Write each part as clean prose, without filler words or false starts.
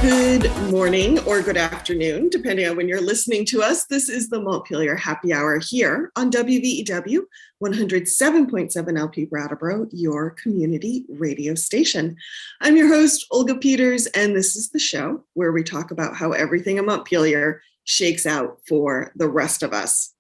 Good morning or good afternoon, depending on when you're listening to us. This is the Montpelier Happy Hour here on WVEW 107.7 LP Brattleboro, your community radio station. I'm your host, Olga Peters, and this is the show where we talk about how everything in Montpelier shakes out for the rest of us.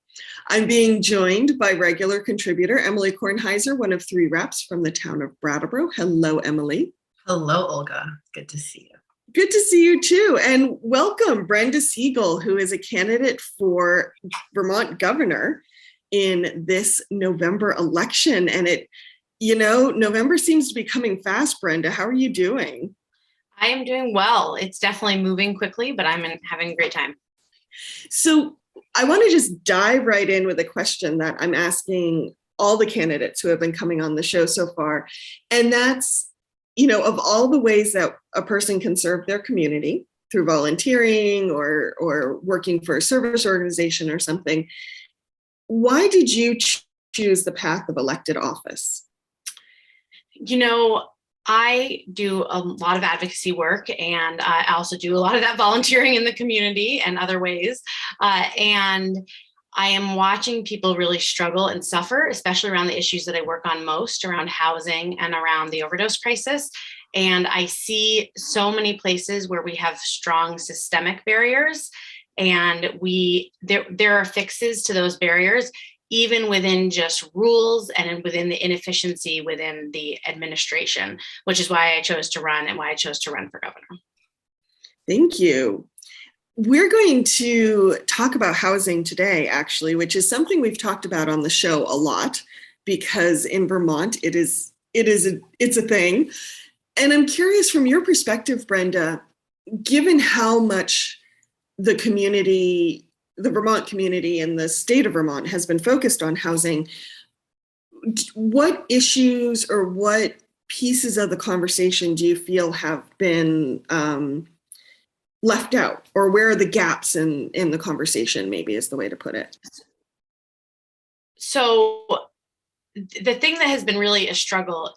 I'm being joined by regular contributor Emily Kornheiser, one of three reps from the town of Brattleboro. Hello, Emily. Hello, Olga. Good to see you. Good to see you too. And welcome Brenda Siegel, who is a candidate for Vermont Governor in this November election. And November seems to be coming fast, Brenda. How are you doing? I am doing well. It's definitely moving quickly, but I'm having a great time. So I want to just dive right in with a question that I'm asking all the candidates who have been coming on the show so far. And that's, of all the ways that a person can serve their community through volunteering or working for a service organization or something, why did you choose the path of elected office? I do a lot of advocacy work, and I also do a lot of that volunteering in the community and other ways. And I am watching people really struggle and suffer, especially around the issues that I work on most, around housing and around the overdose crisis. And I see so many places where we have strong systemic barriers, and there are fixes to those barriers, even within just rules and within the inefficiency within the administration, which is why I chose to run and why I chose to run for governor. Thank you. We're going to talk about housing today, actually, which is something we've talked about on the show a lot, because in Vermont, it's a thing. And I'm curious from your perspective, Brenda, given how much the Vermont community and the state of Vermont has been focused on housing, what issues or what pieces of the conversation do you feel have been left out, or where are the gaps in the conversation, maybe is the way to put it? So the thing that has been really a struggle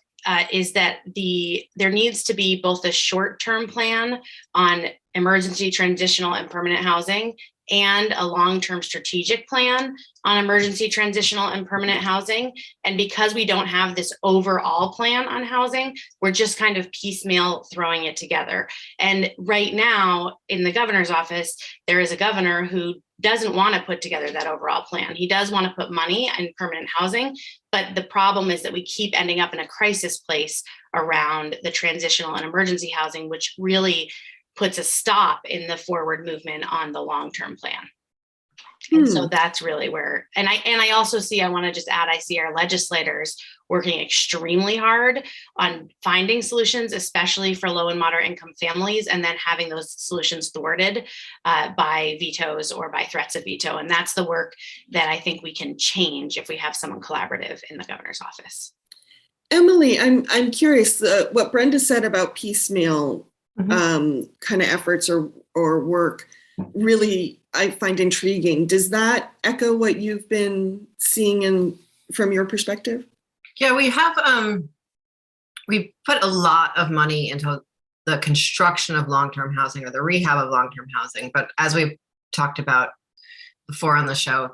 is that there needs to be both a short-term plan on emergency, transitional, and permanent housing, and a long-term strategic plan on emergency, transitional, and permanent housing. And because we don't have this overall plan on housing, we're just kind of piecemeal throwing it together. And right now in the governor's office, there is a governor who doesn't want to put together that overall plan. He does want to put money in permanent housing, but the problem is that we keep ending up in a crisis place around the transitional and emergency housing, which really puts a stop in the forward movement on the long-term plan. And so that's really where, and I also see, I want to just add, I see our legislators working extremely hard on finding solutions, especially for low and moderate income families, and then having those solutions thwarted by vetoes or by threats of veto. And that's the work that I think we can change if we have someone collaborative in the governor's office. Emily, I'm curious, what Brenda said about piecemeal kind of efforts or work, really I find intriguing. Does that echo what you've been seeing from your perspective? Yeah, we put a lot of money into the construction of long-term housing or the rehab of long-term housing. But as we've talked about before on the show,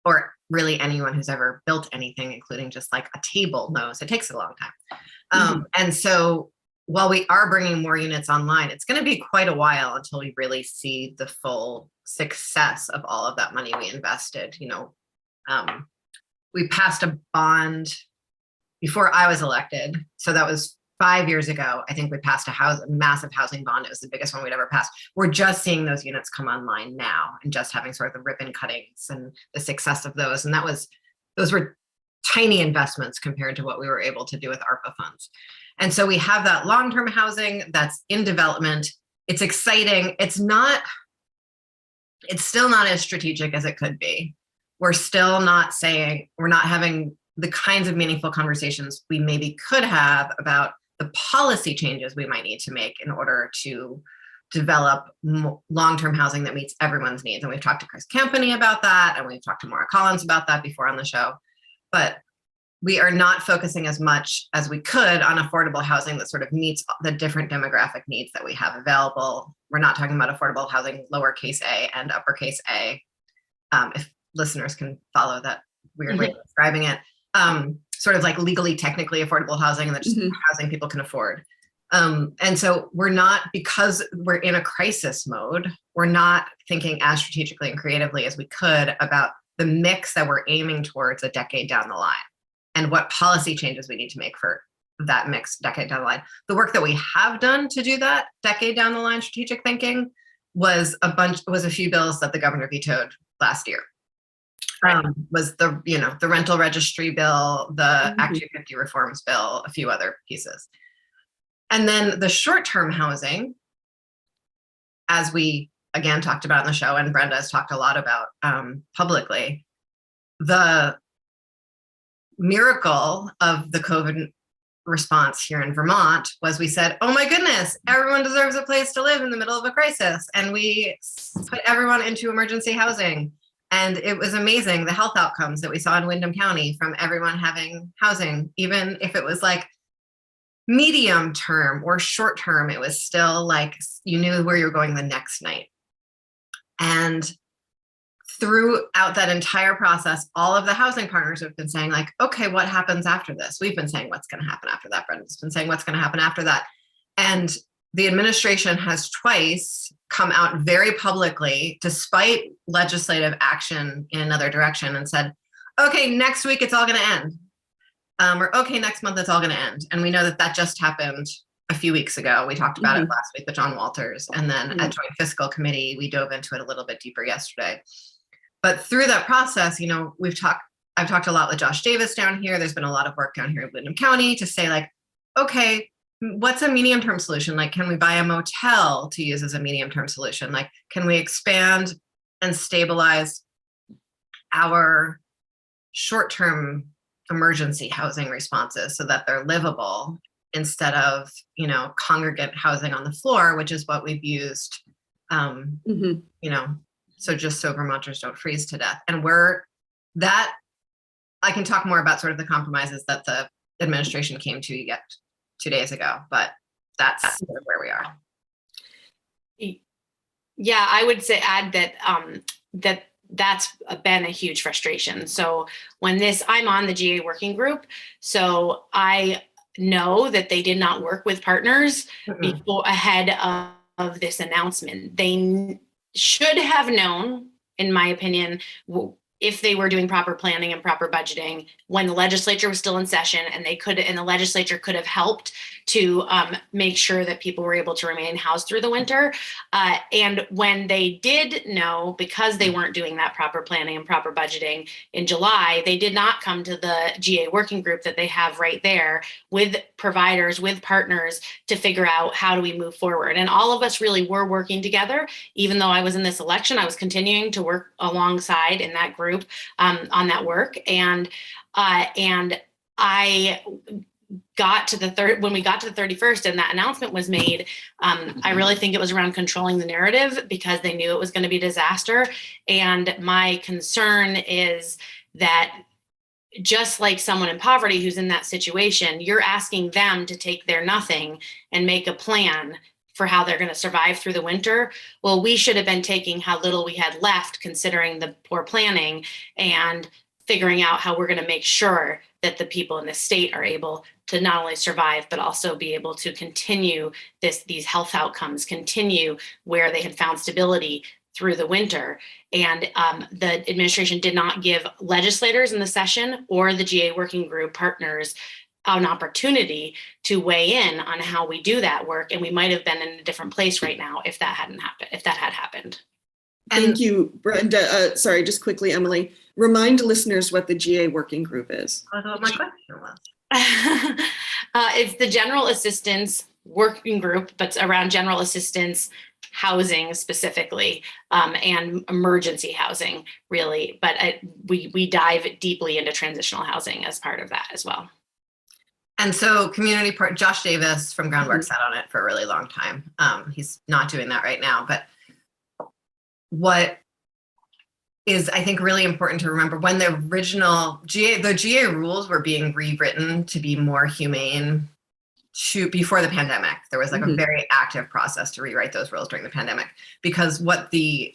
or really anyone who's ever built anything, including just like a table, knows it takes a long time. And so while we are bringing more units online, it's going to be quite a while until we really see the full success of all of that money we invested. We passed a bond before I was elected. So that was 5 years ago. I think we passed a massive housing bond. It was the biggest one we'd ever passed. We're just seeing those units come online now and just having sort of the ribbon cuttings and the success of those. And those were tiny investments compared to what we were able to do with ARPA funds. And so we have that long-term housing that's in development. It's exciting. It's still not as strategic as it could be. We're still not having the kinds of meaningful conversations we maybe could have about the policy changes we might need to make in order to develop long-term housing that meets everyone's needs. And we've talked to Chris Campany about that, and we've talked to Maura Collins about that before on the show. But we are not focusing as much as we could on affordable housing that sort of meets the different demographic needs that we have available. We're not talking about affordable housing, lowercase a and uppercase a, if listeners can follow that weird way of describing it. Sort of like legally, technically affordable housing, and that's just housing people can afford. And so we're not, because we're in a crisis mode, we're not thinking as strategically and creatively as we could about the mix that we're aiming towards a decade down the line and what policy changes we need to make for that mix decade down the line. The work that we have done to do that decade down the line strategic thinking was a few bills that the governor vetoed last year. Was the rental registry bill, the Act 250 reforms bill, a few other pieces. And then the short-term housing, as we again talked about in the show, and Brenda has talked a lot about publicly, the miracle of the COVID response here in Vermont was we said, oh my goodness, everyone deserves a place to live in the middle of a crisis. And we put everyone into emergency housing. And it was amazing, the health outcomes that we saw in Windham County from everyone having housing, even if it was like medium term or short term, it was still like you knew where you were going the next night. And throughout that entire process, all of the housing partners have been saying like, okay, what happens after this? We've been saying what's going to happen after that. Brenda's been saying what's going to happen after that. And the administration has twice come out very publicly, despite legislative action in another direction, and said, okay, next week it's all going to end. Or okay, next month it's all going to end. And we know that that just happened a few weeks ago. We talked about it last week with John Walters. And then at Joint Fiscal Committee, we dove into it a little bit deeper yesterday. But through that process, I've talked a lot with Josh Davis down here. There's been a lot of work down here in Windham County to say like, okay, what's a medium-term solution? Like, can we buy a motel to use as a medium-term solution? Like, can we expand and stabilize our short-term emergency housing responses so that they're livable instead of, congregate housing on the floor, which is what we've used, so just so Vermonters don't freeze to death. And I can talk more about sort of the compromises that the administration came to yet 2 days ago, but that's sort of where we are. Yeah, I would say add that that's been a huge frustration. So I'm on the GA working group, so I know that they did not work with partners before ahead of this announcement. They should have known, in my opinion, if they were doing proper planning and proper budgeting when the legislature was still in session, and the legislature could have helped to make sure that people were able to remain housed through the winter. And when they did know, because they weren't doing that proper planning and proper budgeting in July, they did not come to the GA working group that they have right there with providers, with partners to figure out how do we move forward. And all of us really were working together. Even though I was in this election, I was continuing to work alongside in that group on that work. And I got to when we got to the 31st and that announcement was made, I really think it was around controlling the narrative because they knew it was going to be a disaster. And my concern is that just like someone in poverty who's in that situation, you're asking them to take their nothing and make a plan for how they're going to survive through the winter. Well, we should have been taking how little we had left, considering the poor planning, and figuring out how we're going to make sure that the people in the state are able to not only survive, but also be able to continue these health outcomes, continue where they had found stability through the winter. And the administration did not give legislators in the session or the GA working group partners an opportunity to weigh in on how we do that work. And we might have been in a different place right now if that had happened. Thank you, Brenda. Sorry, just quickly, Emily, remind listeners what the GA working group is. I thought my question was. It's the General Assistance Working Group, but around general assistance housing specifically, and emergency housing, really. But we dive deeply into transitional housing as part of that as well. And so Josh Davis from Groundwork sat on it for a really long time. He's not doing that right now, but what is, I think, really important to remember. When the original the GA rules were being rewritten to be more humane before the pandemic, there was like a very active process to rewrite those rules during the pandemic, because what the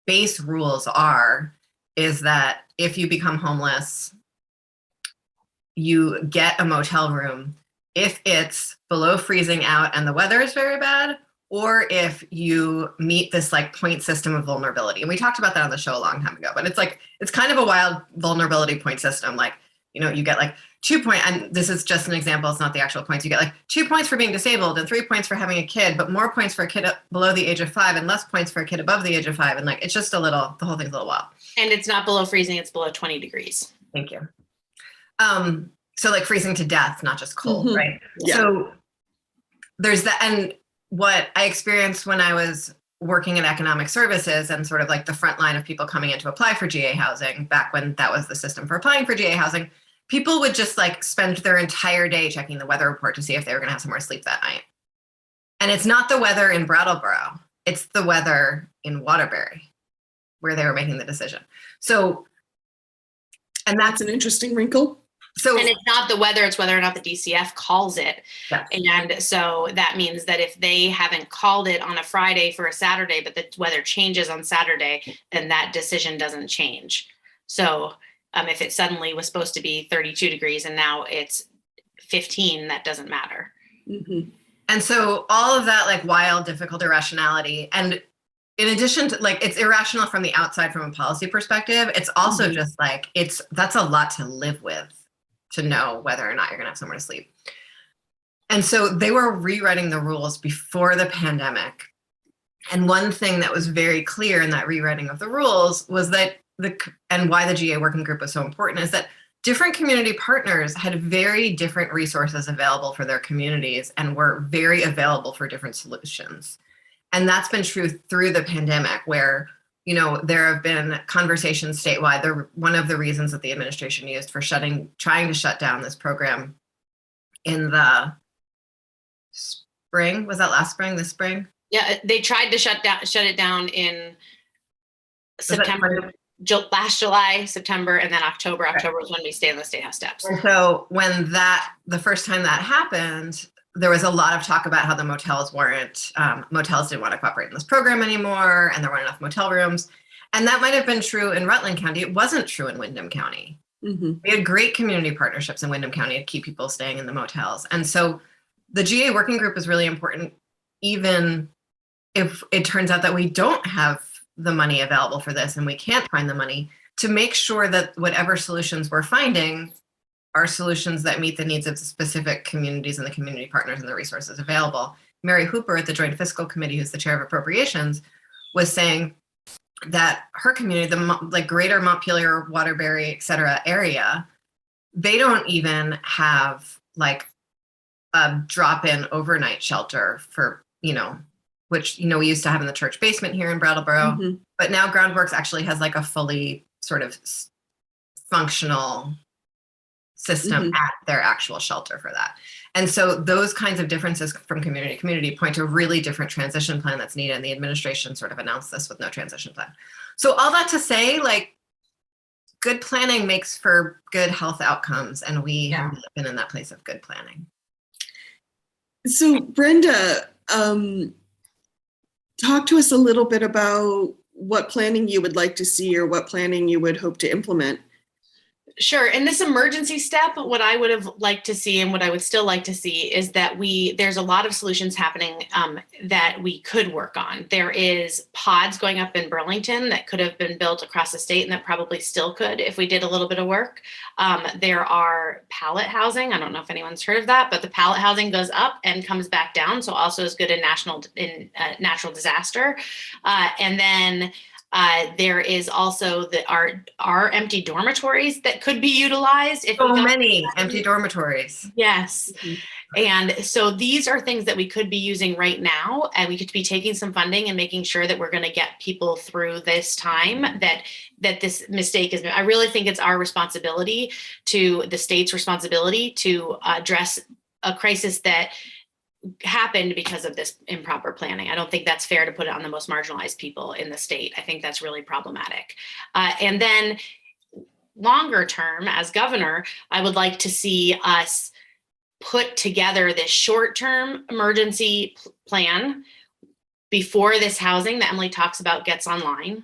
base rules are is that if you become homeless, you get a motel room if it's below freezing out and the weather is very bad, or if you meet this like point system of vulnerability. And we talked about that on the show a long time ago, but it's kind of a wild vulnerability point system. Like, you get like 2 points, and this is just an example, it's not the actual points. You get like 2 points for being disabled and 3 points for having a kid, but more points for a kid below the age of 5 and less points for a kid above the age of 5. And like, it's just the whole thing's a little wild. And it's not below freezing, it's below 20 degrees. Thank you. So like freezing to death, not just cold, right? Yeah. So there's that. And what I experienced when I was working in economic services and sort of like the front line of people coming in to apply for GA housing, back when that was the system for applying for GA housing, people would just like spend their entire day checking the weather report to see if they were going to have somewhere to sleep that night. And it's not the weather in Brattleboro, it's the weather in Waterbury where they were making the decision. So, and That's an interesting wrinkle. So, and it's not the weather, it's whether or not the DCF calls it. yes. And so that means that if they haven't called it on a Friday for a Saturday, but the weather changes on Saturday, then that decision doesn't change. So if it suddenly was supposed to be 32 degrees and now it's 15, that doesn't matter. And so all of that like wild, difficult irrationality, and in addition to like, it's irrational from the outside from a policy perspective, it's also just like, that's a lot to live with, to know whether or not you're gonna have somewhere to sleep. And so they were rewriting the rules before the pandemic. And one thing that was very clear in that rewriting of the rules was that and why the GA working group was so important is that different community partners had very different resources available for their communities and were very available for different solutions. And that's been true through the pandemic, where there have been conversations statewide. One of the reasons that the administration used for trying to shut down this program in the spring, was that last spring, this spring? Yeah, they tried to shut it down in September, last July, September, and then October. October was when we stayed on the State House steps. And so when the first time that happened, there was a lot of talk about how the motels didn't want to cooperate in this program anymore, and there weren't enough motel rooms. And that might have been true in Rutland County. It wasn't true in Windham County. We had great community partnerships in Windham County to keep people staying in the motels. And so the GA working group is really important, even if it turns out that we don't have the money available for this and we can't find the money, to make sure that whatever solutions we're finding are solutions that meet the needs of the specific communities and the community partners and the resources available. Mary Hooper at the Joint Fiscal Committee, who's the chair of appropriations, was saying that her community, the greater Montpelier, Waterbury, et cetera area, they don't even have like a drop-in overnight shelter for, which, we used to have in the church basement here in Brattleboro, but now Groundworks actually has like a fully sort of functional system at their actual shelter for that. And so those kinds of differences from community to community point to a really different transition plan that's needed. And the administration sort of announced this with no transition plan. So all that to say, like, good planning makes for good health outcomes. And we have been in that place of good planning. So Brenda, talk to us a little bit about what planning you would like to see or what planning you would hope to implement. Sure. In this emergency step, what I would have liked to see and what I would still like to see is that there's a lot of solutions happening that we could work on. There is pods going up in Burlington that could have been built across the state and that probably still could if we did a little bit of work. There are pallet housing. I don't know if anyone's heard of that, but the pallet housing goes up and comes back down. So also is good in natural disaster. And then there is also our empty dormitories that could be utilized. So many empty dormitories. Yes. And so these are things that we could be using right now, and we could be taking some funding and making sure that we're going to get people through this time, that this mistake is. I really think it's our responsibility, to the state's responsibility, to address a crisis that happened because of this improper planning. I don't think that's fair to put it on the most marginalized people in the state. I think that's really problematic. And then longer term, as governor, I would like to see us put together this short-term emergency plan before this housing that Emily talks about gets online,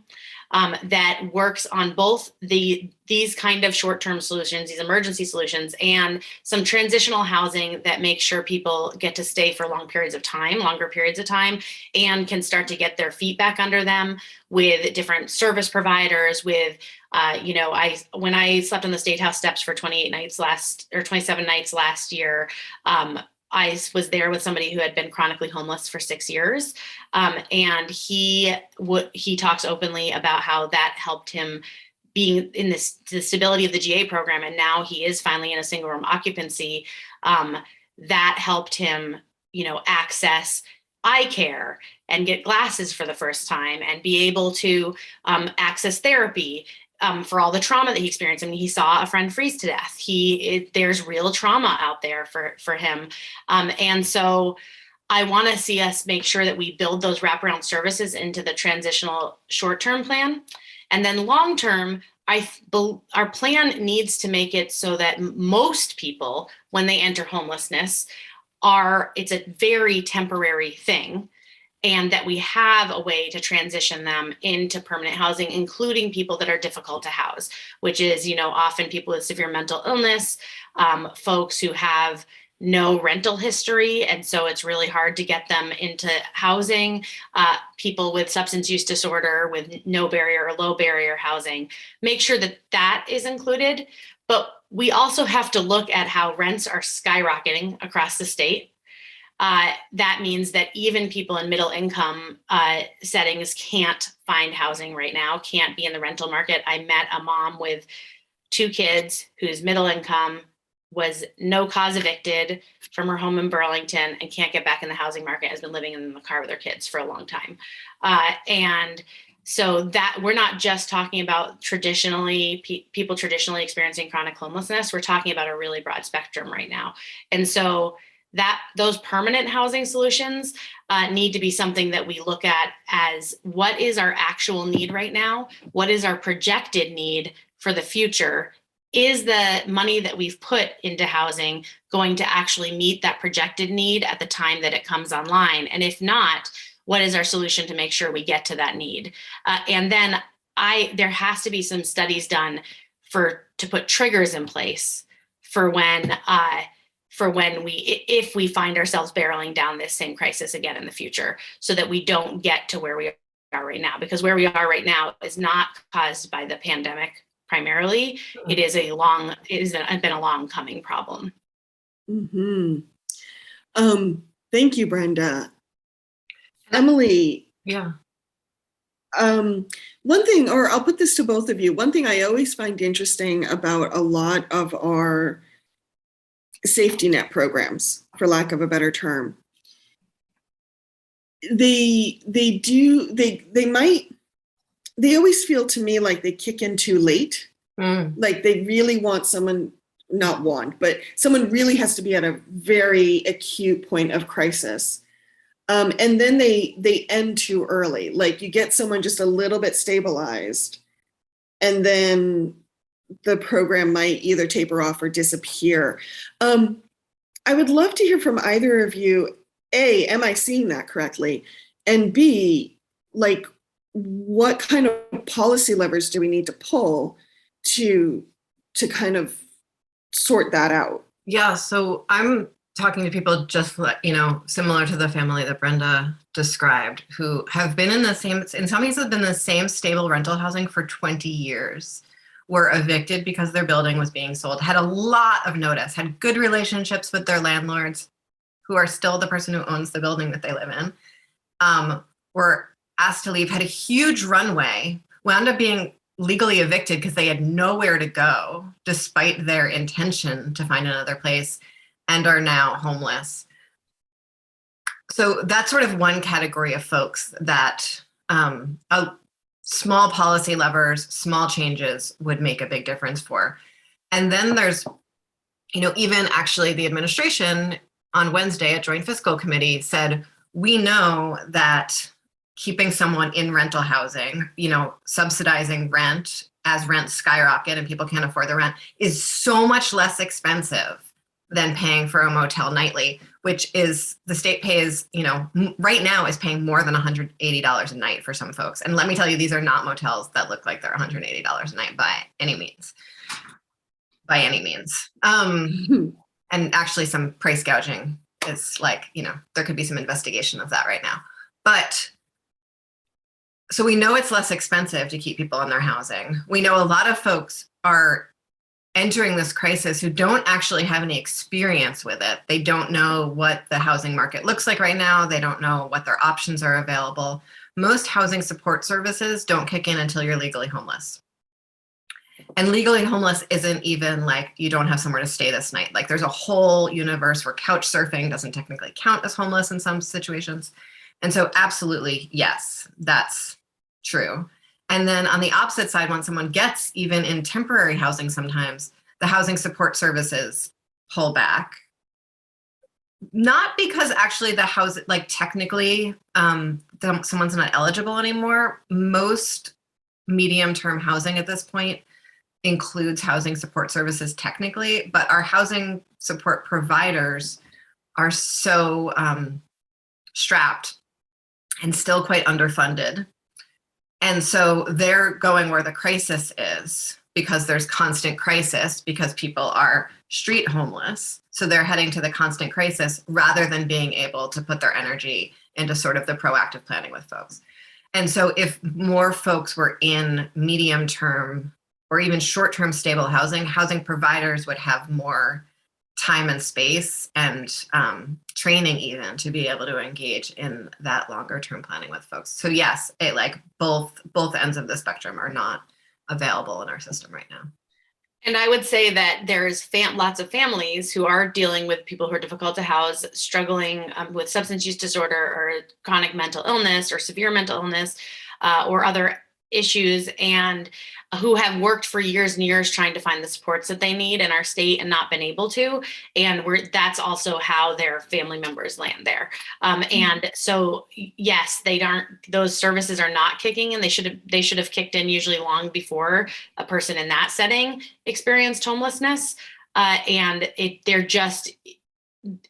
that works on both these kind of short-term solutions, these emergency solutions, and some transitional housing that makes sure people get to stay for longer periods of time, and can start to get their feet back under them with different service providers. With, when I slept on the State House steps for 27 nights last year, I was there with somebody who had been chronically homeless for 6 years. And he talks openly about how that helped him being in the stability of the GA program. And now he is finally in a single room occupancy. That helped him, access eye care and get glasses for the first time and be able to access therapy. For all the trauma that he experienced. I mean, he saw a friend freeze to death. There's real trauma out there for him. And so I want to see us make sure that we build those wraparound services into the transitional short-term plan. And then long-term, our plan needs to make it so that most people, when they enter homelessness, it's a very temporary thing, and that we have a way to transition them into permanent housing, including people that are difficult to house, which is, often people with severe mental illness, folks who have no rental history. And so it's really hard to get them into housing, people with substance use disorder with no barrier or low barrier housing, make sure that that is included. But we also have to look at how rents are skyrocketing across the state. That means that even people in middle income settings can't find housing right now, can't be in the rental market. I met a mom with 2 kids who's middle income, was no cause evicted from her home in Burlington, and can't get back in the housing market, has been living in the car with their kids for a long time. And so that we're not just talking about people traditionally experiencing chronic homelessness. We're talking about a really broad spectrum right now. And so those permanent housing solutions need to be something that we look at as, what is our actual need right now? What is our projected need for the future? Is the money that we've put into housing going to actually meet that projected need at the time that it comes online? And if not, what is our solution to make sure we get to that need? And then there has to be some studies done to put triggers in place for when if we find ourselves barreling down this same crisis again in the future, so that we don't get to where we are right now. Because where we are right now is not caused by the pandemic primarily. It has been a long coming problem. Mm-hmm. Thank you, Brenda. Emily. Yeah. One thing, or I'll put this to both of you, one thing I always find interesting about a lot of our safety net programs, for lack of a better term, they always feel to me like they kick in too late. Like they really want someone really has to be at a very acute point of crisis. And then they end too early. Like you get someone just a little bit stabilized, and then the program might either taper off or disappear. I would love to hear from either of you. A, am I seeing that correctly? And B, like, what kind of policy levers do we need to pull to kind of sort that out? Yeah, so I'm talking to people just similar to the family that Brenda described, who have been in some cases have been in the same stable rental housing for 20 years, were evicted because their building was being sold, had a lot of notice, had good relationships with their landlords, who are still the person who owns the building that they live in, were asked to leave, had a huge runway, wound up being legally evicted because they had nowhere to go, despite their intention to find another place, and are now homeless. So that's sort of one category of folks that small policy levers, small changes would make a big difference for. And then there's, even actually the administration on Wednesday at Joint Fiscal Committee said, we know that keeping someone in rental housing, subsidizing rent as rents skyrocket and people can't afford the rent is so much less expensive than paying for a motel nightly, which is the state pays, right now is paying more than $180 a night for some folks. And let me tell you, these are not motels that look like they're $180 a night by any means. And actually some price gouging is there could be some investigation of that right now. But so we know it's less expensive to keep people in their housing. We know a lot of folks are entering this crisis who don't actually have any experience with it. They don't know what the housing market looks like right now. They don't know what their options are available. Most housing support services don't kick in until you're legally homeless. And legally homeless isn't even you don't have somewhere to stay this night. There's a whole universe where couch surfing doesn't technically count as homeless in some situations. And so absolutely, yes, that's true. And then on the opposite side, when someone gets even in temporary housing, sometimes the housing support services pull back. Not because actually the house, technically someone's not eligible anymore. Most medium-term housing at this point includes housing support services technically, but our housing support providers are so strapped and still quite underfunded. And so they're going where the crisis is because there's constant crisis because people are street homeless. So they're heading to the constant crisis rather than being able to put their energy into sort of the proactive planning with folks. And so if more folks were in medium term or even short-term stable housing providers would have more time and space and training even to be able to engage in that longer term planning with folks. So yes, both ends of the spectrum are not available in our system right now. And I would say that there's lots of families who are dealing with people who are difficult to house, struggling with substance use disorder or chronic mental illness or severe mental illness or other issues, and who have worked for years and years trying to find the supports that they need in our state and not been able to. And that's also how their family members land there. And so, yes, those services are not kicking in. They should have kicked in usually long before a person in that setting experienced homelessness. They're just,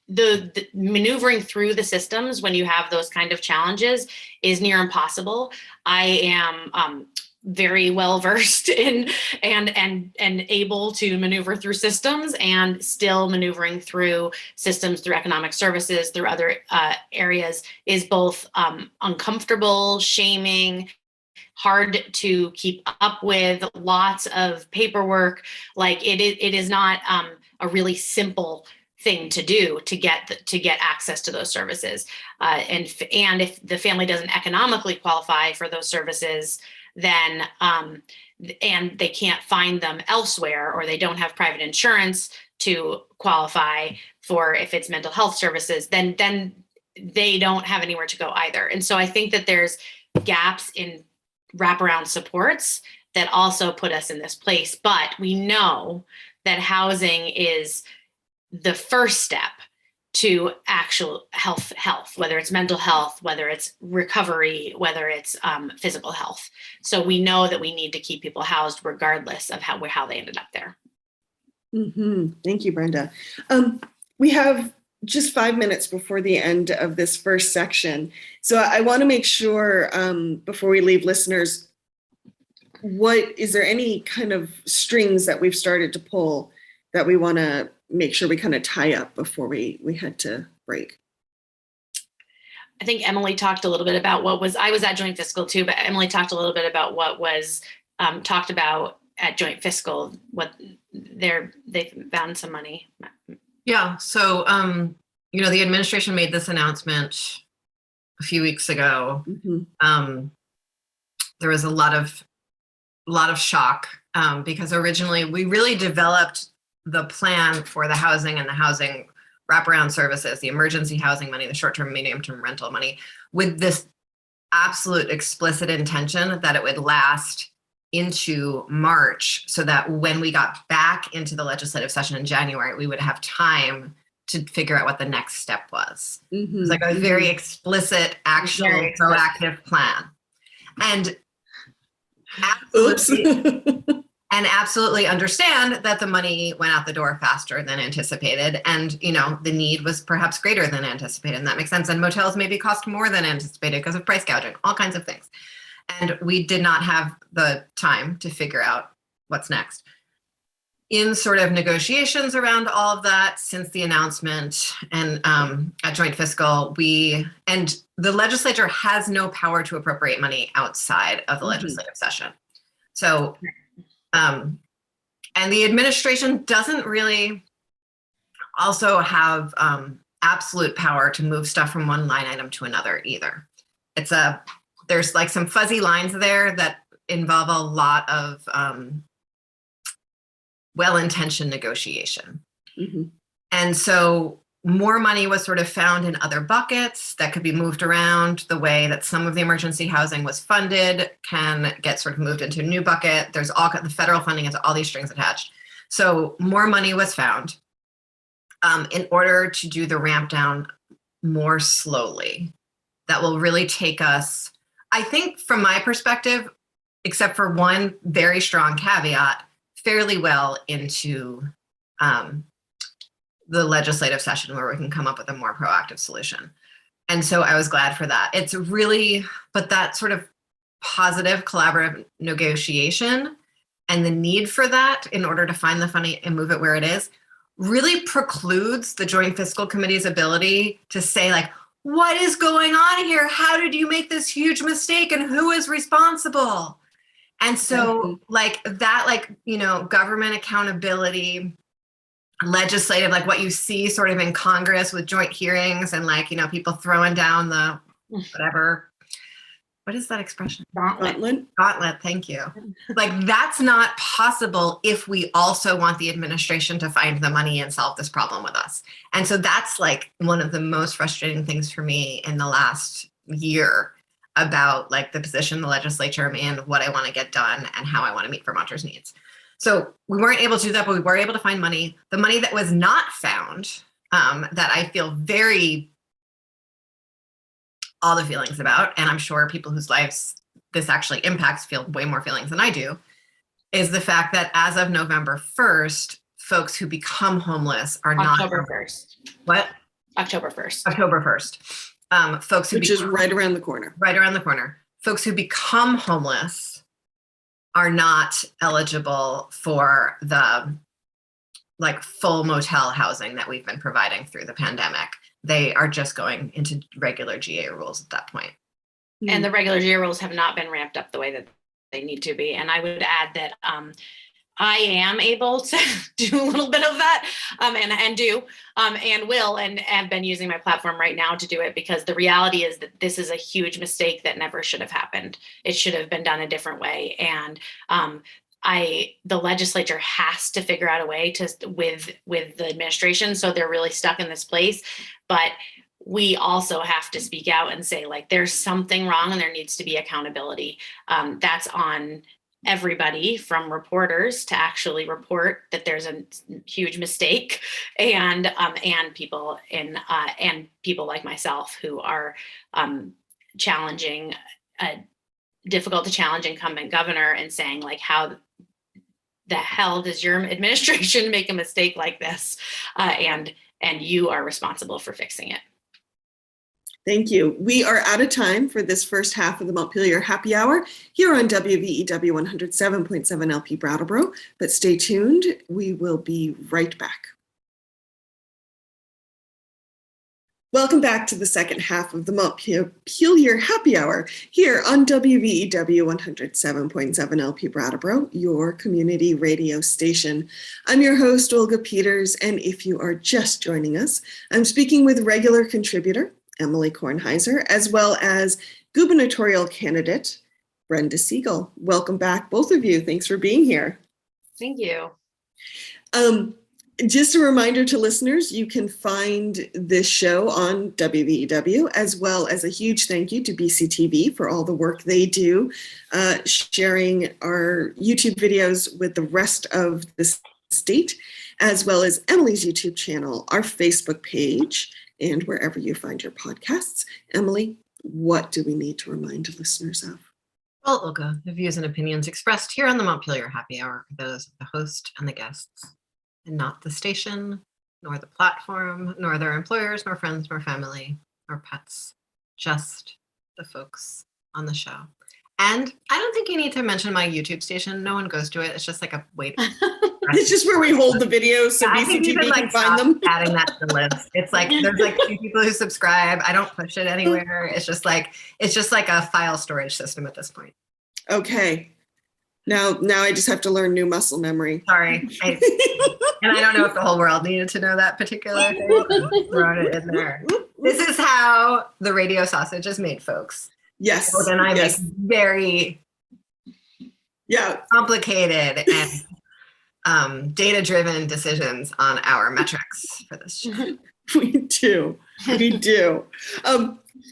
the maneuvering through the systems when you have those kind of challenges is near impossible. I am very well versed in and able to maneuver through systems, and still maneuvering through systems through economic services, through other areas is both uncomfortable, shaming, hard to keep up with, lots of paperwork. It is not a really simple thing to do to get access to those services. And if the family doesn't economically qualify for those services, then and they can't find them elsewhere, or they don't have private insurance to qualify for if it's mental health services, then they don't have anywhere to go either. And so I think that there's gaps in wraparound supports that also put us in this place. But we know that housing is the first step to actual health, whether it's mental health, whether it's recovery, whether it's physical health. So we know that we need to keep people housed regardless of how they ended up there. Mm-hmm. Thank you, Brenda. We have just 5 minutes before the end of this first section. So I want to make sure before we leave listeners, is there any kind of strings that we've started to pull that we want to make sure we kind of tie up before we head to break? I think Emily talked a little bit about I was at Joint Fiscal too, but Emily talked a little bit about what was talked about at Joint Fiscal, they found some money. Yeah, so, the administration made this announcement a few weeks ago. Mm-hmm. There was a lot of shock because originally we really developed the plan for the housing and the housing wraparound services, the emergency housing money, the short-term, medium-term rental money, with this absolute explicit intention that it would last into March, so that when we got back into the legislative session in January, we would have time to figure out what the next step was. Mhm, It was like a very explicit, actual, Very explicit. proactive plan. And Oops. absolutely understand that the money went out the door faster than anticipated. And, the need was perhaps greater than anticipated. And that makes sense. And motels maybe cost more than anticipated because of price gouging, all kinds of things. And we did not have the time to figure out what's next. In sort of negotiations around all of that since the announcement and at Joint Fiscal, and the legislature has no power to appropriate money outside of the legislative session. So, and the administration doesn't really also have absolute power to move stuff from one line item to another either. There's like some fuzzy lines there that involve a lot of well-intentioned negotiation. And so more money was sort of found in other buckets that could be moved around. The way that some of the emergency housing was funded can get sort of moved into a new bucket. There's the federal funding has all these strings attached. So more money was found in order to do the ramp down more slowly. That will really take us, I think from my perspective, except for one very strong caveat, fairly well into the legislative session where we can come up with a more proactive solution. And so I was glad for that. It's really, but that sort of positive collaborative negotiation and the need for that in order to find the funding and move it where it is really precludes the Joint Fiscal Committee's ability to say like, what is going on here? How did you make this huge mistake and who is responsible? And so government accountability, legislative, like what you see sort of in Congress with joint hearings and people throwing down the whatever. What is that expression? Gauntlet. Gauntlet, thank you. Like that's not possible if we also want the administration to find the money and solve this problem with us. And so that's like one of the most frustrating things for me in the last year about like the position the legislature and what I want to get done and how I want to meet Vermonters' needs. So we weren't able to do that, but we were able to find money. The money that was not found, that I feel all the feelings about, and I'm sure people whose lives this actually impacts feel way more feelings than I do, is the fact that as of November 1st, folks who become homeless are not— October 1st. What? October 1st. October 1st. Folks who Which is right around the corner. Right around the corner. Folks who become homeless are not eligible for the full motel housing that we've been providing through the pandemic. They are just going into regular GA rules at that point. And the regular GA rules have not been ramped up the way that they need to be. And I would add that I am able to do a little bit of that and will and have been using my platform right now to do it, because the reality is that this is a huge mistake that never should have happened. It should have been done a different way. And the legislature has to figure out a way to with the administration. So they're really stuck in this place. But we also have to speak out and say, like, there's something wrong and there needs to be accountability. That's on everybody from reporters to actually report that there's a huge mistake, and people and people like myself who are challenging difficult to challenge incumbent governor and saying, like, how the hell does your administration make a mistake like this? And you are responsible for fixing it. Thank you. We are out of time for this first half of the Montpelier Happy Hour here on WVEW 107.7 LP Brattleboro, but stay tuned. We will be right back. Welcome back to the second half of the Montpelier Happy Hour here on WVEW 107.7 LP Brattleboro, your community radio station. I'm your host, Olga Peters, and if you are just joining us, I'm speaking with regular contributor Emily Kornheiser, as well as gubernatorial candidate Brenda Siegel. Welcome back, both of you. Thanks for being here. Thank you. Just a reminder to listeners, you can find this show on WVEW, as well as a huge thank you to BCTV for all the work they do, sharing our YouTube videos with the rest of the state. as well as Emily's YouTube channel, our Facebook page, and wherever you find your podcasts. Emily, what do we need to remind listeners of? Well, Olga, the views and opinions expressed here on the Montpelier Happy Hour are those of the host and the guests, and not the station, nor the platform, nor their employers, nor friends, nor family, nor pets, just the folks on the show. And I don't think you need to mention my YouTube station. No one goes to it. It's just like a way to It's just where we hold the videos so I think you BCTV could, can find them. adding that to the list. It's like there's like 2 people who subscribe. I don't push it anywhere. It's just like a file storage system at this point. Okay. Now I just have to learn new muscle memory. Sorry. And I don't know if the whole world needed to know that particular thing. I'm just throwing it in there. This is how the radio sausage is made, folks. Yes. So then I yes. make very complicated and data-driven decisions on our metrics for this show. We do. We do.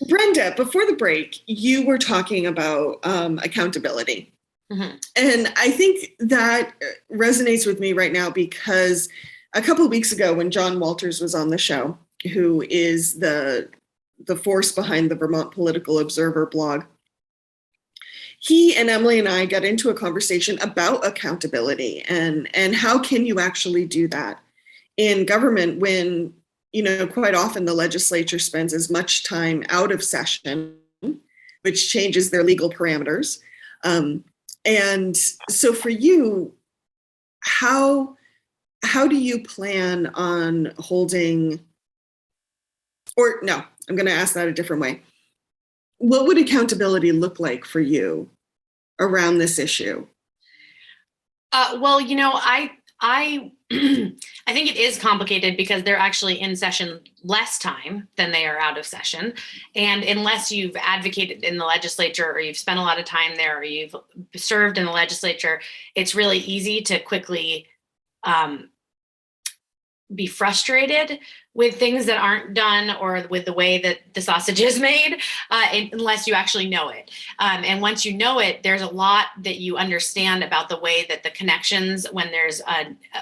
Brenda, before the break, you were talking about accountability. Mm-hmm. And I think that resonates with me right now because a couple of weeks ago when John Walters was on the show, who is the force behind the Vermont Political Observer blog, he and Emily and I got into a conversation about accountability and how can you actually do that in government when, quite often the legislature spends as much time out of session, which changes their legal parameters. And so for you, how do you plan on holding, or no, I'm going to ask that a different way. What would accountability look like for you around this issue? Well, I I think it is complicated because they're actually in session less time than they are out of session. And unless you've advocated in the legislature or you've spent a lot of time there or you've served in the legislature, it's really easy to quickly be frustrated with things that aren't done or with the way that the sausage is made, unless you actually know it. And once you know it, there's a lot that you understand about the way that the connections when there's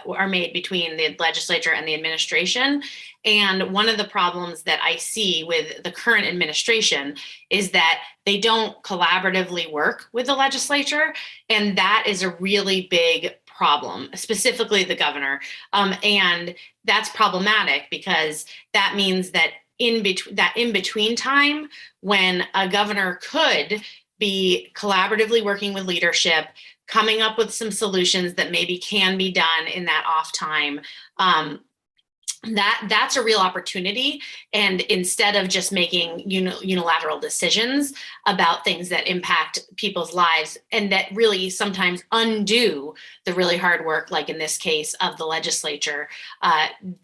are made between the legislature and the administration. And one of the problems that I see with the current administration is that they don't collaboratively work with the legislature. And that is a really big problem, specifically the governor. And that's problematic because that means that in between time when a governor could be collaboratively working with leadership, coming up with some solutions that maybe can be done in that off time, that's a real opportunity. And instead of just making unilateral decisions about things that impact people's lives and that really sometimes undo the really hard work, like in this case of the legislature,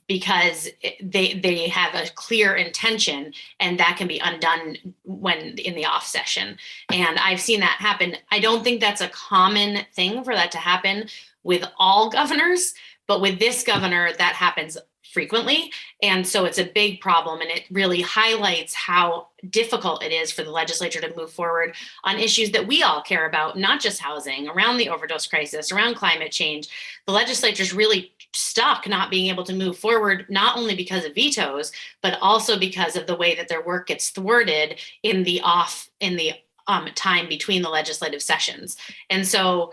because they have a clear intention and that can be undone when in the off session. And I've seen that happen. I don't think that's a common thing for that to happen with all governors, but with this governor, that happens frequently. And so it's a big problem. And it really highlights how difficult it is for the legislature to move forward on issues that we all care about, not just housing, around the overdose crisis, around climate change. The legislature's really stuck not being able to move forward, not only because of vetoes, but also because of the way that their work gets thwarted in the time between the legislative sessions. And so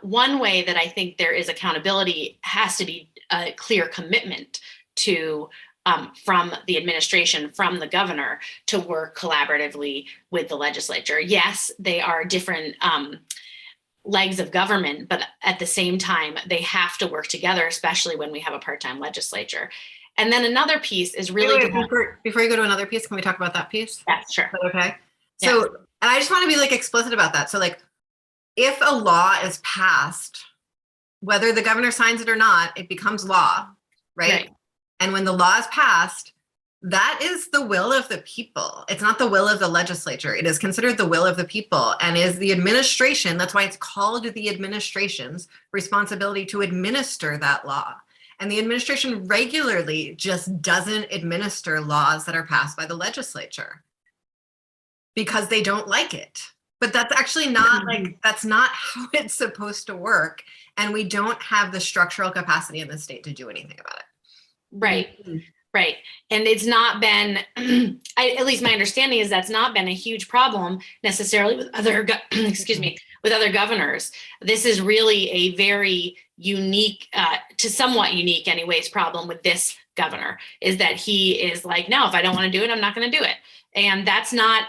one way that I think there is accountability has to be a clear commitment to from the administration, from the governor, to work collaboratively with the legislature. Yes, they are different legs of government, but at the same time, they have to work together, especially when we have a part-time legislature. And then another piece is really before you go to another piece, can we talk about that piece? Yeah, sure. Okay. So, and I just want to be explicit about that. So if a law is passed, whether the governor signs it or not, it becomes law, right? And when the law is passed, that is the will of the people. It's not the will of the legislature. It is considered the will of the people and is the administration. That's why it's called the administration's responsibility to administer that law. And the administration regularly just doesn't administer laws that are passed by the legislature because they don't like it. But that's actually not that's not how it's supposed to work. And we don't have the structural capacity in the state to do anything about it. Right. Right. And it's not been, at least my understanding is that's not been a huge problem necessarily with other, excuse me, with other governors. This is really a very unique, to somewhat unique anyways, problem with this governor, is that he is like, no, if I don't want to do it, I'm not going to do it. And that's not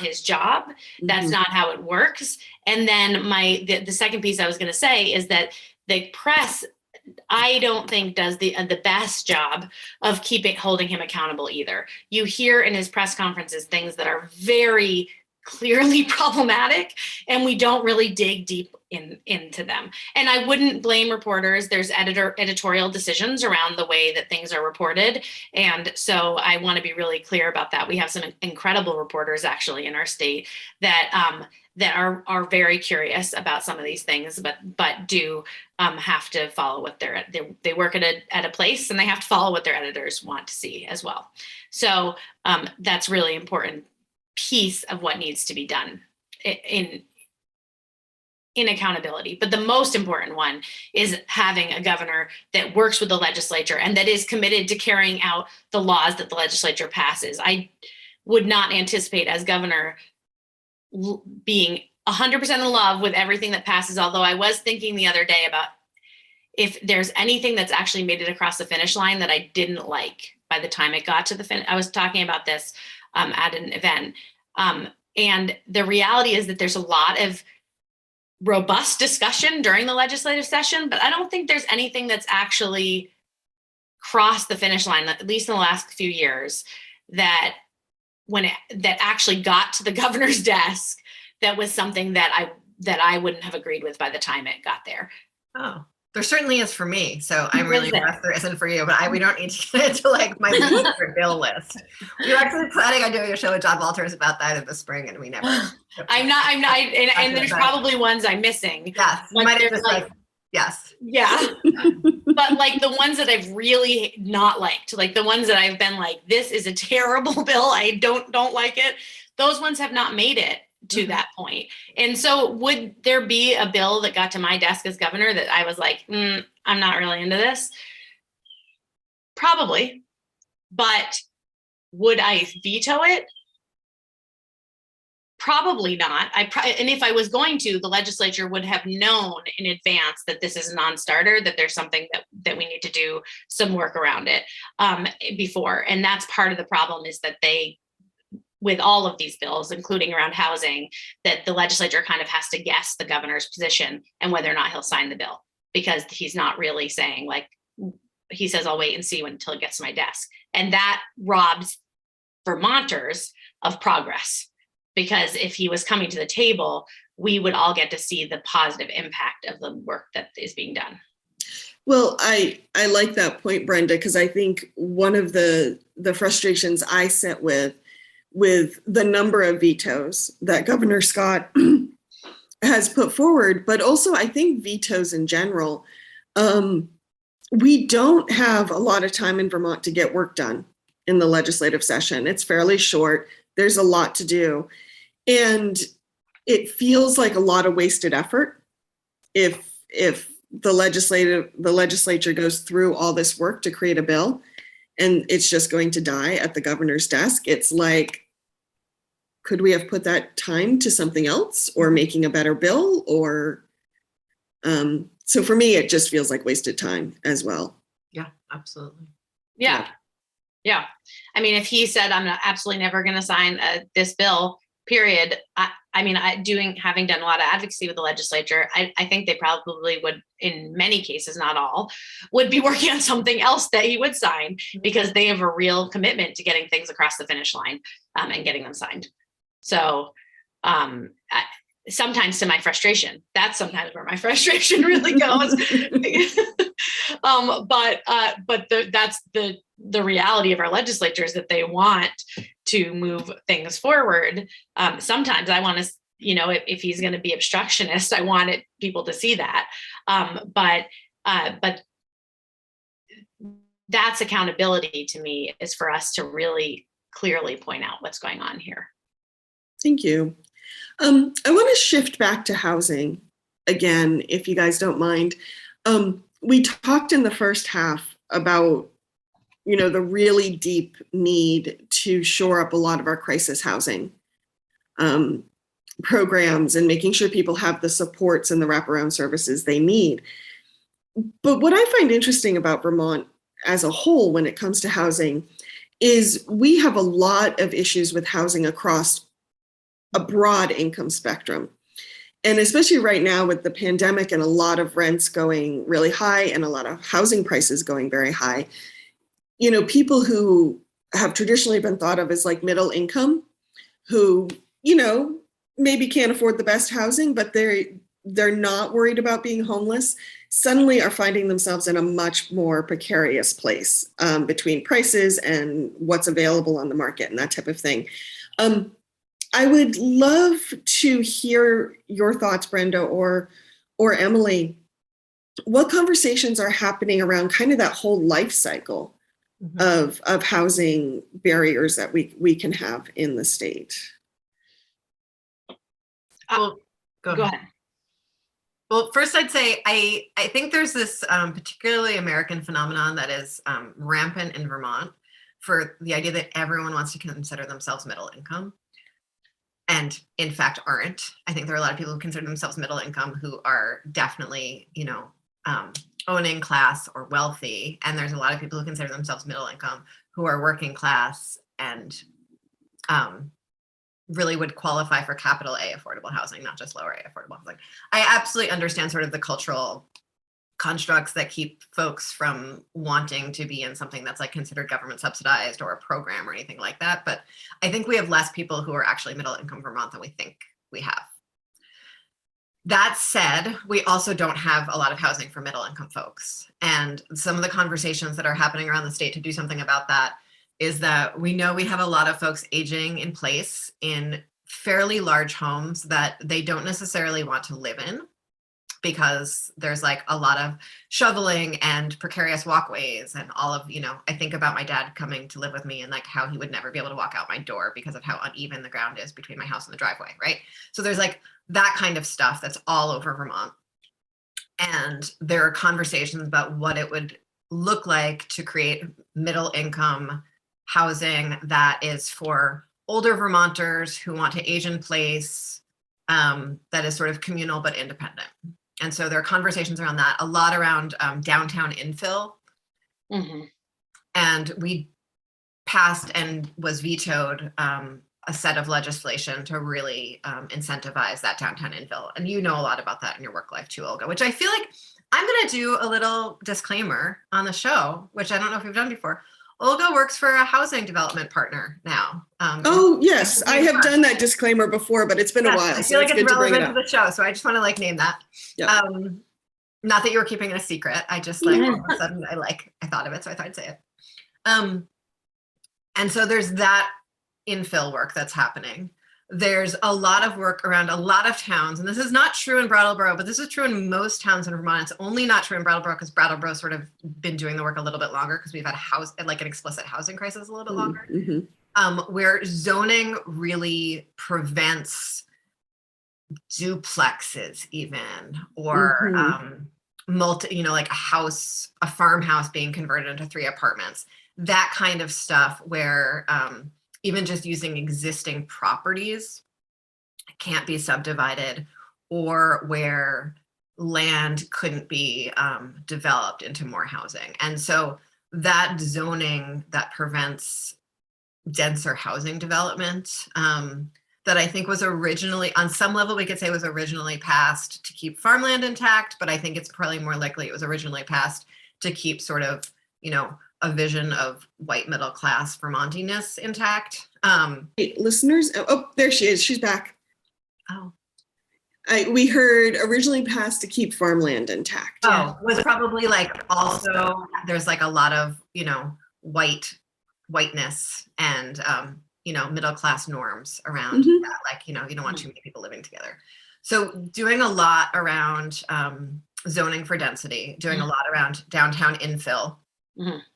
his job. That's not how it works. And then the second piece I was going to say is that the press, I don't think, does the best job of holding him accountable either. You hear in his press conferences things that are very clearly problematic, and we don't really dig deep into them. And I wouldn't blame reporters. There's editorial decisions around the way that things are reported. And so I want to be really clear about that. We have some incredible reporters actually in our state that are very curious about some of these things, but do have to follow what they work at a place, and they have to follow what their editors want to see as well. So that's really important piece of what needs to be done in accountability. But the most important one is having a governor that works with the legislature and that is committed to carrying out the laws that the legislature passes. I would not anticipate as governor being 100% in love with everything that passes, although I was thinking the other day about if there's anything that's actually made it across the finish line that I didn't like by the time it got to the finish. I was talking about this at an event. And the reality is that there's a lot of robust discussion during the legislative session, but I don't think there's anything that's actually crossed the finish line, at least in the last few years, that actually got to the governor's desk that was something that I wouldn't have agreed with by the time it got there. Oh, there certainly is for me. So I'm really impressed there isn't for you, but we don't need to get into like my bill list. We were actually planning on doing a show with John Walters about that in the spring, and we never. I'm not, and there's probably ones I'm missing. Yes, you might have just like yes. Yeah. But like the ones that I've really not liked, like the ones that I've been like, this is a terrible bill, I don't like it, those ones have not made it to that point. And so would there be a bill that got to my desk as governor that I was like, I'm not really into this? Probably. But would I veto it? Probably not. And if I was going to, the legislature would have known in advance that this is a non-starter, that there's something that we need to do some work around it before. And that's part of the problem, is that with all of these bills, including around housing, that the legislature kind of has to guess the governor's position and whether or not he'll sign the bill, because he's not really saying, like, he says, I'll wait and see until it gets to my desk. And that robs Vermonters of progress, because if he was coming to the table, we would all get to see the positive impact of the work that is being done. Well, I like that point, Brenda, because I think one of the frustrations I sit with the number of vetoes that Governor Scott has put forward, but also I think vetoes in general. We don't have a lot of time in Vermont to get work done in the legislative session. It's fairly short. There's a lot to do. And it feels like a lot of wasted effort if the legislature goes through all this work to create a bill and it's just going to die at the governor's desk. It's like, could we have put that time to something else or making a better bill? Or so for me, it just feels like wasted time as well. Yeah, absolutely. Yeah. I mean, if he said, I'm absolutely never going to sign this bill, period. Having done a lot of advocacy with the legislature, I think they probably would, in many cases, not all, would be working on something else that he would sign, because they have a real commitment to getting things across the finish line and getting them signed. So sometimes to my frustration, that's sometimes where my frustration really goes. That's the reality of our legislature, is that they want to move things forward. Sometimes I want to, if he's going to be obstructionist, I want people to see that. But that's accountability to me, is for us to really clearly point out what's going on here. Thank you. I want to shift back to housing again, if you guys don't mind. We talked in the first half about, the really deep need to shore up a lot of our crisis housing programs and making sure people have the supports and the wraparound services they need. But what I find interesting about Vermont as a whole when it comes to housing is we have a lot of issues with housing across a broad income spectrum. And especially right now with the pandemic and a lot of rents going really high and a lot of housing prices going very high, people who have traditionally been thought of as like middle income, who, maybe can't afford the best housing, but they're not worried about being homeless, suddenly are finding themselves in a much more precarious place between prices and what's available on the market and that type of thing. I would love to hear your thoughts, Brenda or Emily. What conversations are happening around kind of that whole life cycle of housing barriers that we can have in the state? Well, go ahead. Well, first I'd say I think there's this particularly American phenomenon that is rampant in Vermont for the idea that everyone wants to consider themselves middle income. And in fact, aren't. I think there are a lot of people who consider themselves middle income who are definitely, owning class or wealthy. And there's a lot of people who consider themselves middle income who are working class and really would qualify for capital A affordable housing, not just lower A affordable housing. I absolutely understand sort of the cultural constructs that keep folks from wanting to be in something that's like considered government subsidized or a program or anything like that. But I think we have less people who are actually middle income Vermont than we think we have. That said, we also don't have a lot of housing for middle income folks. And some of the conversations that are happening around the state to do something about that is that we know we have a lot of folks aging in place in fairly large homes that they don't necessarily want to live in, because there's like a lot of shoveling and precarious walkways and all of, I think about my dad coming to live with me and like how he would never be able to walk out my door because of how uneven the ground is between my house and the driveway, right? So there's like that kind of stuff that's all over Vermont. And there are conversations about what it would look like to create middle income housing that is for older Vermonters who want to age in place, that is sort of communal but independent. And so there are conversations around that, a lot around downtown infill. And we passed and was vetoed a set of legislation to really incentivize that downtown infill. And you know a lot about that in your work life too, Olga, which I feel like I'm going to do a little disclaimer on the show, which I don't know if we've done before. Olga works for a housing development partner now. Oh, yes, I have done that disclaimer before, but it's been a while. I feel like it's relevant to the show, so I just want to like name that. Yeah. Not that you were keeping it a secret. I just like all of a sudden I thought of it, so I thought I'd say it. And so there's that infill work that's happening. There's a lot of work around a lot of towns, and this is not true in Brattleboro, but this is true in most towns in Vermont. It's only not true in Brattleboro because Brattleboro sort of been doing the work a little bit longer because we've had an explicit housing crisis a little bit longer, where zoning really prevents duplexes even, or like a farmhouse being converted into 3 apartments, that kind of stuff where even just using existing properties can't be subdivided, or where land couldn't be developed into more housing. And so that zoning that prevents denser housing development, that I think was originally, on some level, we could say was originally passed to keep farmland intact, but I think it's probably more likely it was originally passed to keep sort of, a vision of white middle class Vermontiness intact. Hey, listeners, oh, there she is. She's back. Oh, we heard originally passed to keep farmland intact. Oh, was probably like also there's like a lot of whiteness and middle class norms around that. Like you don't want too many people living together. So doing a lot around zoning for density, doing a lot around downtown infill.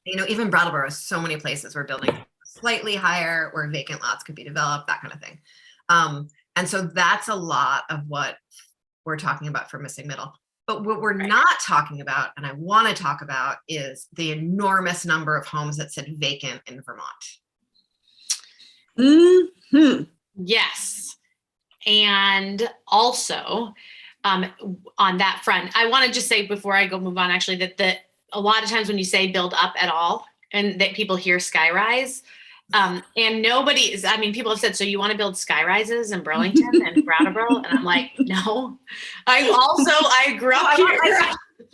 Even Brattleboro, so many places we're building slightly higher where vacant lots could be developed, that kind of thing. And so that's a lot of what we're talking about for missing middle. But what we're not talking about, and I want to talk about, is the enormous number of homes that sit vacant in Vermont. Mm-hmm. Yes. And also, on that front, I want to just say before I move on, actually, that a lot of times when you say build up at all, and that people hear skyrise, and nobody is, I mean, people have said, so you want to build sky rises in Burlington and Brattleboro? And I'm like, no. I grew up here.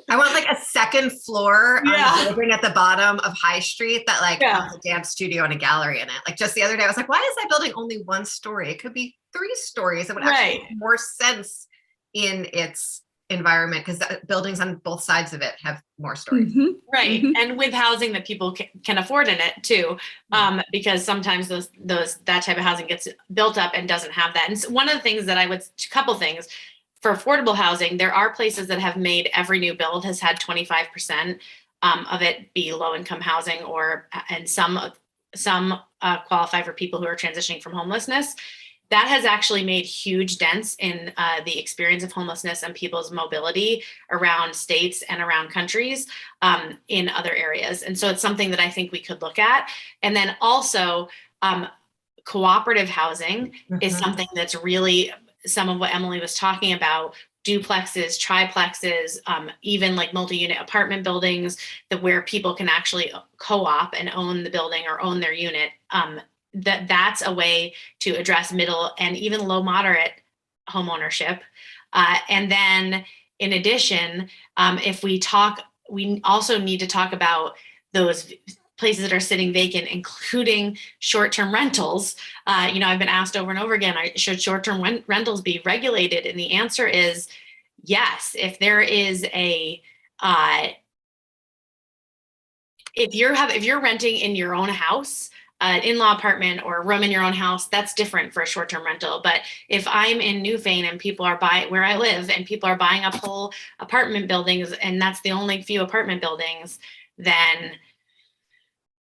I want like a second floor on a building at the bottom of High Street that has a dance studio and a gallery in it. Like just the other day, I was like, why is that building only 1 story? It could be 3 stories. It would actually make more sense in its environment because buildings on both sides of it have more stories. Mm-hmm. Right. Mm-hmm. And with housing that people can afford in it too, because sometimes that type of housing gets built up and doesn't have that. And so one of the things that a couple things for affordable housing, there are places that have made every new build has had 25% of it be low income housing, and some qualify for people who are transitioning from homelessness. That has actually made huge dents in the experience of homelessness and people's mobility around states and around countries in other areas. And so it's something that I think we could look at. And then also cooperative housing is something that's really some of what Emily was talking about, duplexes, triplexes, even like multi-unit apartment buildings where people can actually co-op and own the building or own their unit. That's a way to address middle and even low moderate home ownership. And then in addition, we also need to talk about those places that are sitting vacant, including short-term rentals. I've been asked over and over again, should short-term rentals be regulated? And the answer is yes. If there is if you're renting in your own house, an in-law apartment or a room in your own house, that's different for a short-term rental. But if I'm in Newfane and people are buying where I live and people are buying up whole apartment buildings and that's the only few apartment buildings, then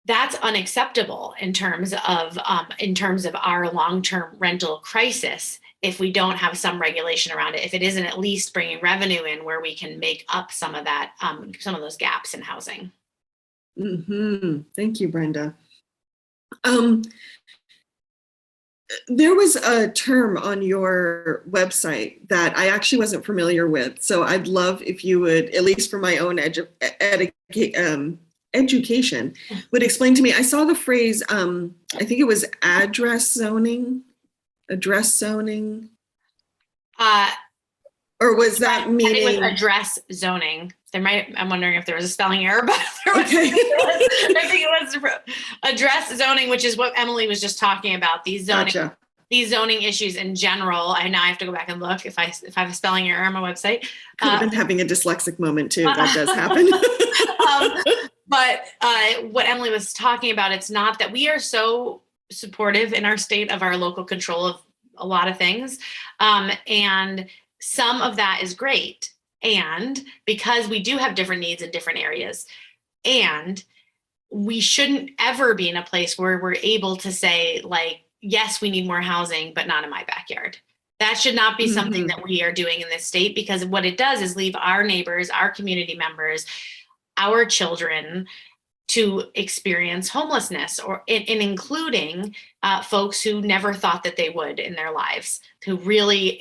that's unacceptable in terms of our long-term rental crisis. If we don't have some regulation around it, if it isn't at least bringing revenue in where we can make up some of that, some of those gaps in housing. Mm-hmm. Thank you, Brenda. There was a term on your website that I actually wasn't familiar with. So I'd love if you would, at least for my own education, would explain to me. I saw the phrase, I think it was address zoning. Or was that meaning? I think it was address zoning. I'm wondering if there was a spelling error, but I think it was address zoning, which is what Emily was just talking about. These zoning issues in general. I have to go back and look if I have a spelling error on my website. Could have been having a dyslexic moment too. That does happen. But what Emily was talking about, it's not that we are so supportive in our state of our local control of a lot of things. And some of that is great. And because we do have different needs in different areas, and we shouldn't ever be in a place where we're able to say, like, yes, we need more housing, but not in my backyard. That should not be something that we are doing in this state, because what it does is leave our neighbors, our community members, our children to experience homelessness, or including folks who never thought that they would in their lives, who really,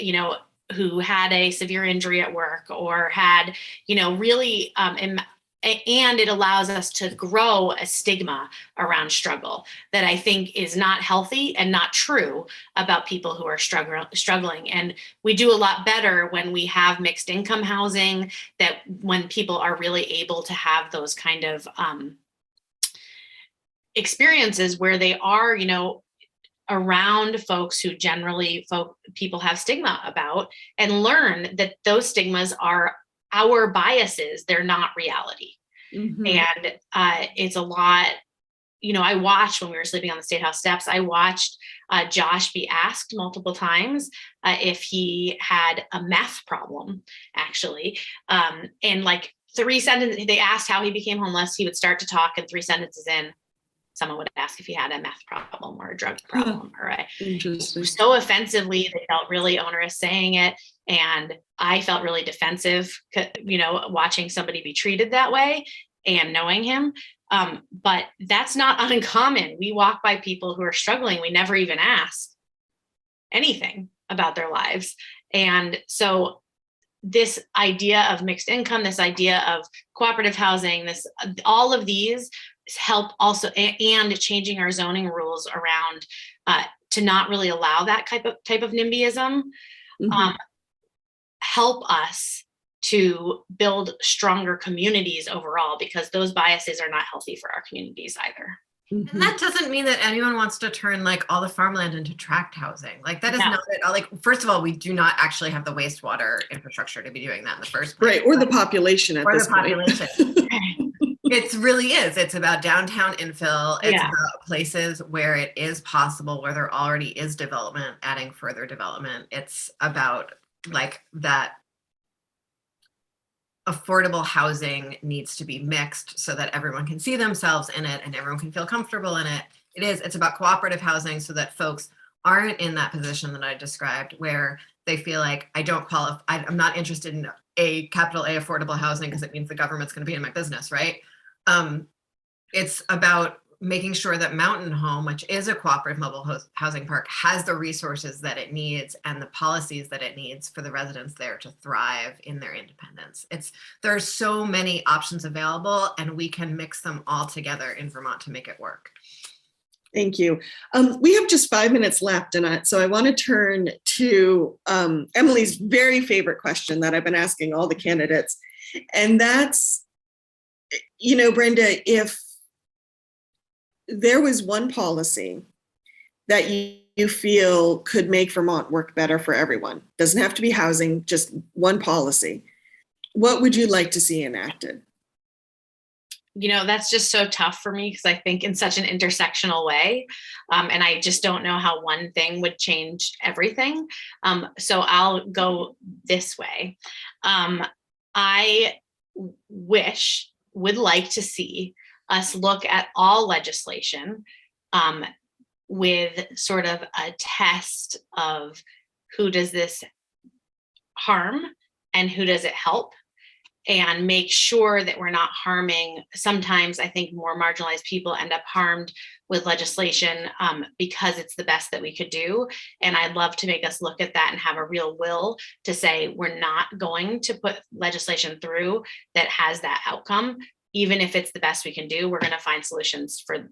who had a severe injury at work or had, really, and it allows us to grow a stigma around struggle that I think is not healthy and not true about people who are struggling. And we do a lot better when we have mixed income housing, that when people are really able to have those kind of experiences where they are, around folks who generally people have stigma about, and learn that those stigmas are our biases. They're not reality. And it's a lot, I watched when we were sleeping on the State House steps, I watched Josh be asked multiple times if he had a meth problem, actually. And like 3 sentences, they asked how he became homeless. He would start to talk, and 3 sentences in, someone would ask if he had a meth problem or a drug problem or Interesting. so offensively, they felt really onerous saying it. And I felt really defensive, watching somebody be treated that way and knowing him. But that's not uncommon. We walk by people who are struggling. We never even ask anything about their lives. And so this idea of mixed income, this idea of cooperative housing, all of these help also, and changing our zoning rules around to not really allow that type of NIMBYism, help us to build stronger communities overall, because those biases are not healthy for our communities either. And that doesn't mean that anyone wants to turn like all the farmland into tract housing. Like that is not it. Like, first of all, we do not actually have the wastewater infrastructure to be doing that in the first place. Right, or the population at this point. It really is. It's about downtown infill. It's about places where it is possible, where there already is development, adding further development. It's about like that affordable housing needs to be mixed so that everyone can see themselves in it and everyone can feel comfortable in it. It's about cooperative housing so that folks aren't in that position that I described where they feel like I don't qualify, I'm not interested in a capital A affordable housing because it means the government's going to be in my business, right? It's about making sure that Mountain Home, which is a cooperative mobile housing park, has the resources that it needs and the policies that it needs for the residents there to thrive in their independence. There are so many options available, and we can mix them all together in Vermont to make it work. Thank you. We have just 5 minutes left, and so I want to turn to Emily's very favorite question that I've been asking all the candidates, and that's, Brenda, if there was one policy that you feel could make Vermont work better for everyone, doesn't have to be housing, just one policy, what would you like to see enacted? That's just so tough for me because I think in such an intersectional way, and I just don't know how one thing would change everything. So I'll go this way. I would like to see us look at all legislation with sort of a test of who does this harm and who does it help, and make sure that we're not harming. Sometimes I think more marginalized people end up harmed with legislation because it's the best that we could do. And I'd love to make us look at that and have a real will to say we're not going to put legislation through that has that outcome. Even if it's the best we can do, we're going to find solutions for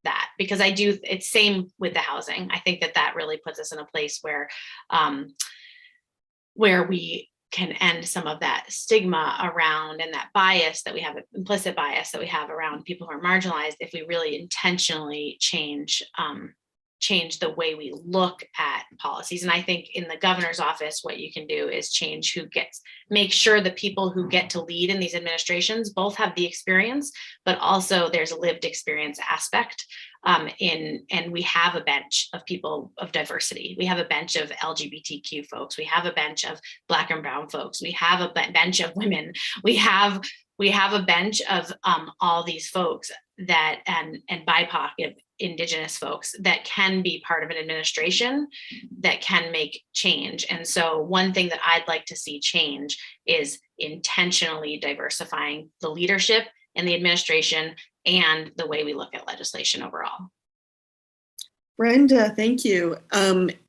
that, because it's same with the housing. I think that really puts us in a place where we can end some of that stigma around and that bias that we have, implicit bias that we have around people who are marginalized, if we really intentionally change the way we look at policies. And I think in the governor's office, what you can do is make sure the people who get to lead in these administrations both have the experience, but also there's a lived experience aspect. And we have a bench of people of diversity. We have a bench of LGBTQ folks. We have a bench of Black and brown folks. We have a bench of women. We have a bench of all these folks that and BIPOC, Indigenous folks that can be part of an administration that can make change. And so one thing that I'd like to see change is intentionally diversifying the leadership and the administration and the way we look at legislation overall. Brenda, thank you.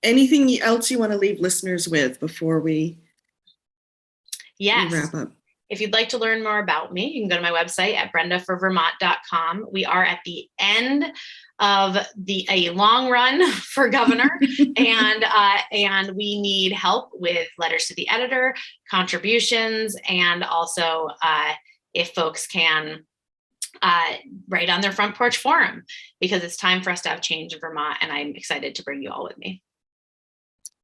Anything else you want to leave listeners with before we wrap up? If you'd like to learn more about me, you can go to my website at brendaforvermont.com. We are at the end of a long run for governor, and we need help with letters to the editor, contributions, and also if folks can write on their front porch forum, because it's time for us to have change in Vermont, and I'm excited to bring you all with me.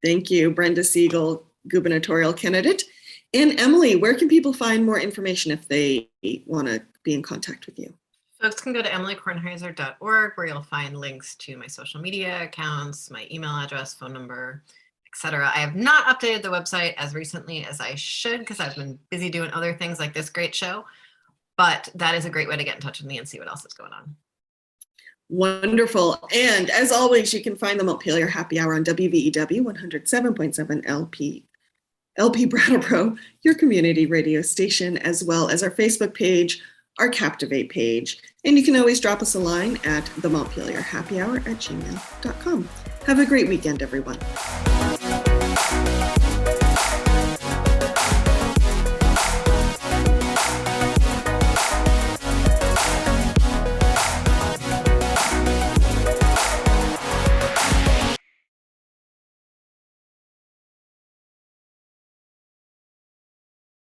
Thank you, Brenda Siegel, gubernatorial candidate. And Emily, where can people find more information if they want to be in contact with you? Folks can go to emilykornheiser.org, where you'll find links to my social media accounts, my email address, phone number, etc. I have not updated the website as recently as I should because I've been busy doing other things like this great show, but that is a great way to get in touch with me and see what else is going on. Wonderful. And as always, you can find the Montpelier Happy Hour on WVEW 107.7 LP Brattleboro, your community radio station, as well as our Facebook page, our Captivate page. And you can always drop us a line at the Montpelier Happy Hour at gmail.com. Have a great weekend, everyone.